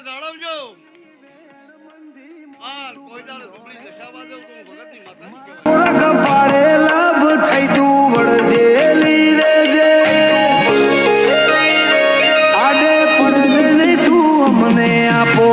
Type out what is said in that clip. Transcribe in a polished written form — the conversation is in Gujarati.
જાળવજો આ કોઈ દાડે દુબળી દશાવા દેવ તો ભગતની માતાની કહેવાય કપાળે લાભ થઈ તું વળગેલી રેજે આડે પડે તું અમને આપો